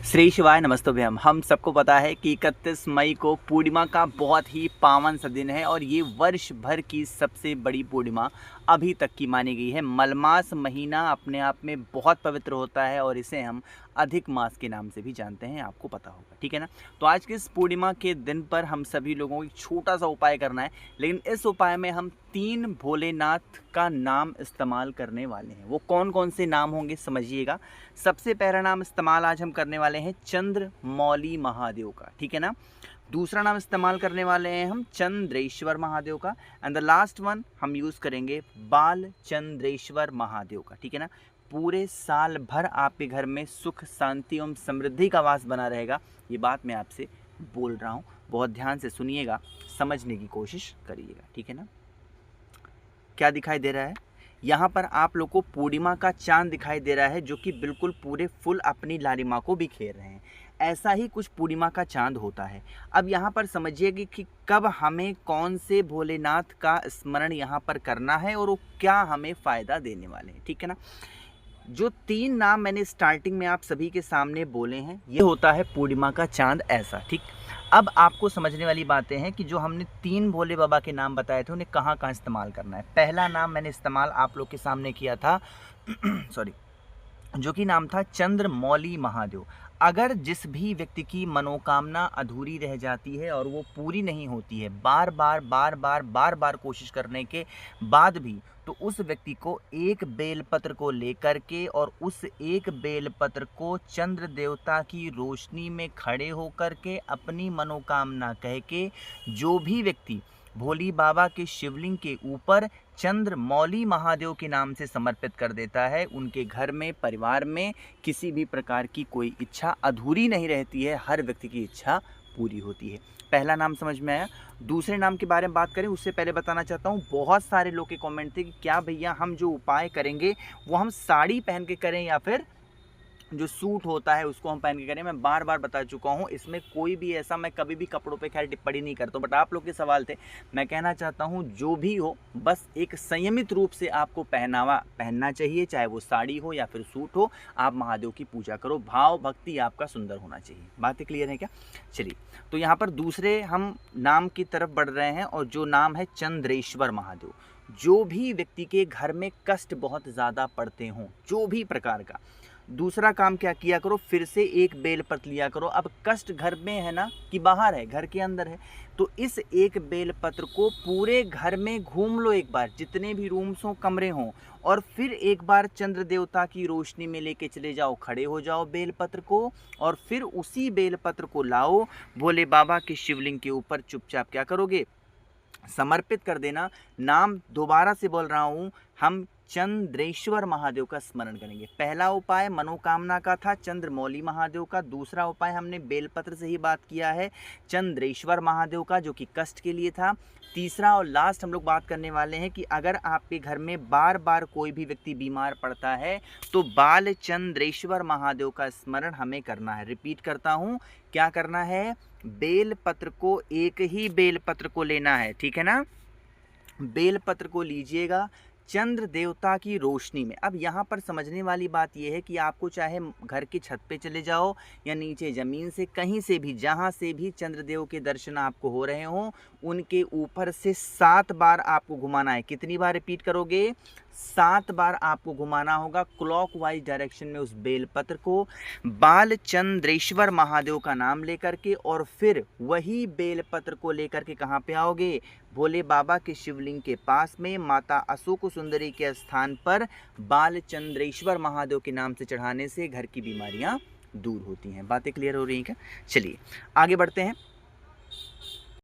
श्री शिवाय नमस्तुभ्यम। हम सबको पता है कि 31 मई को पूर्णिमा का बहुत ही पावन सा दिन है और ये वर्ष भर की सबसे बड़ी पूर्णिमा अभी तक की मानी गई है। मलमास महीना अपने आप में बहुत पवित्र होता है और इसे हम अधिक मास के नाम से भी जानते हैं, आपको पता होगा, ठीक है ना। तो आज के इस पूर्णिमा के दिन पर हम सभी लोगों को एक छोटा सा उपाय करना है, लेकिन इस उपाय में हम 3 भोलेनाथ का नाम इस्तेमाल करने वाले हैं। वो कौन कौन से नाम होंगे समझिएगा। सबसे पहला नाम इस्तेमाल आज हम करने वाले हैं चंद्रमौली महादेव का, ठीक है ना। दूसरा नाम इस्तेमाल करने वाले हैं हम चंद्रेश्वर महादेव का, एंड द लास्ट वन हम यूज़ करेंगे बाल चंद्रेश्वर महादेव का, ठीक है ना। पूरे साल भर आपके घर में सुख शांति एवं समृद्धि का वास बना रहेगा। ये बात मैं आपसे बोल रहा हूँ, बहुत ध्यान से सुनिएगा, समझने की कोशिश करिएगा, ठीक है ना। क्या दिखाई दे रहा है यहाँ पर आप लोग को? पूर्णिमा का चांद दिखाई दे रहा है जो कि बिल्कुल पूरे फुल अपनी लालिमा को बिखेर रहे हैं। ऐसा ही कुछ पूर्णिमा का चांद होता है। अब यहाँ पर समझिए कि कब हमें कौन से भोलेनाथ का स्मरण यहाँ पर करना है और वो क्या हमें फ़ायदा देने वाले हैं, ठीक है ना। जो 3 नाम मैंने स्टार्टिंग में आप सभी के सामने बोले हैं, ये होता है पूर्णिमा का चांद ऐसा, ठीक। अब आपको समझने वाली बातें हैं कि जो हमने 3 भोले बाबा के नाम बताए थे उन्हें कहाँ कहाँ इस्तेमाल करना है। पहला नाम मैंने इस्तेमाल आप लोग के सामने किया था सॉरी, जो कि नाम था चंद्रमौली महादेव। अगर जिस भी व्यक्ति की मनोकामना अधूरी रह जाती है और वो पूरी नहीं होती है, बार बार कोशिश करने के बाद भी, तो उस व्यक्ति को एक बेलपत्र को लेकर के और उस एक बेलपत्र को चंद्र देवता की रोशनी में खड़े होकर के अपनी मनोकामना कह के जो भी व्यक्ति भोली बाबा के शिवलिंग के ऊपर चंद्रमौली महादेव के नाम से समर्पित कर देता है, उनके घर में, परिवार में किसी भी प्रकार की कोई इच्छा अधूरी नहीं रहती है, हर व्यक्ति की इच्छा पूरी होती है। पहला नाम समझ में आया। दूसरे नाम के बारे में बात करें उससे पहले बताना चाहता हूँ, बहुत सारे लोग के कमेंट थे कि क्या भैया हम जो उपाय करेंगे वो हम साड़ी पहन के करें या फिर जो सूट होता है उसको हम पहन के करें। मैं बार बार बता चुका हूँ, इसमें कोई भी ऐसा, मैं कभी भी कपड़ों पे खैर टिप्पणी नहीं करता हूँ, बट आप लोग के सवाल थे। मैं कहना चाहता हूँ जो भी हो, बस एक संयमित रूप से आपको पहनावा पहनना चाहिए, चाहे वो साड़ी हो या फिर सूट हो। आप महादेव की पूजा करो, भाव भक्ति आपका सुंदर होना चाहिए। बातें क्लियर है क्या? चलिए, तो यहाँ पर दूसरे हम नाम की तरफ बढ़ रहे हैं और जो नाम है चंद्रेश्वर महादेव। जो भी व्यक्ति के घर में कष्ट बहुत ज़्यादा पड़ते हों, जो भी प्रकार का, दूसरा काम क्या किया करो, फिर से एक बेलपत्र लिया करो। अब कष्ट घर में है ना कि बाहर है, घर के अंदर है, तो इस एक बेलपत्र को पूरे घर में घूम लो एक बार, जितने भी रूम्स हों, कमरे हों, और फिर एक बार चंद्र देवता की रोशनी में लेके चले जाओ, खड़े हो जाओ बेलपत्र को, और फिर उसी बेलपत्र को लाओ भोले बाबा के शिवलिंग के ऊपर चुपचाप क्या करोगे, समर्पित कर देना। नाम दोबारा से बोल रहा हूँ, हम चंद्रेश्वर महादेव का स्मरण करेंगे। पहला उपाय मनोकामना का था चंद्रमौली महादेव का, दूसरा उपाय हमने बेलपत्र से ही बात किया है चंद्रेश्वर महादेव का, जो कि कष्ट के लिए था। तीसरा और लास्ट हम लोग बात करने वाले हैं कि अगर आपके घर में बार बार कोई भी व्यक्ति बीमार पड़ता है तो बाल चंद्रेश्वर महादेव का स्मरण हमें करना है। रिपीट करता हूँ, क्या करना है? बेलपत्र को, एक ही बेलपत्र को लेना है, ठीक है ना। बेलपत्र को लीजिएगा चंद्र देवता की रोशनी में। अब यहाँ पर समझने वाली बात यह है कि आपको चाहे घर की छत पे चले जाओ या नीचे ज़मीन से, कहीं से भी, जहाँ से भी चंद्रदेव के दर्शन आपको हो रहे हों, उनके ऊपर से 7 बार आपको घुमाना है। कितनी बार रिपीट करोगे? 7 बार आपको घुमाना होगा क्लॉकवाइज डायरेक्शन में उस बेलपत्र को, बाल चंद्रेश्वर महादेव का नाम लेकर के, और फिर वही बेलपत्र को लेकर के कहाँ पे आओगे? भोले बाबा के शिवलिंग के पास में माता अशोक सुंदरी के स्थान पर बाल चंद्रेश्वर महादेव के नाम से चढ़ाने से घर की बीमारियां दूर होती हैं। बातें क्लियर हो रही हैं क्या? चलिए आगे बढ़ते हैं।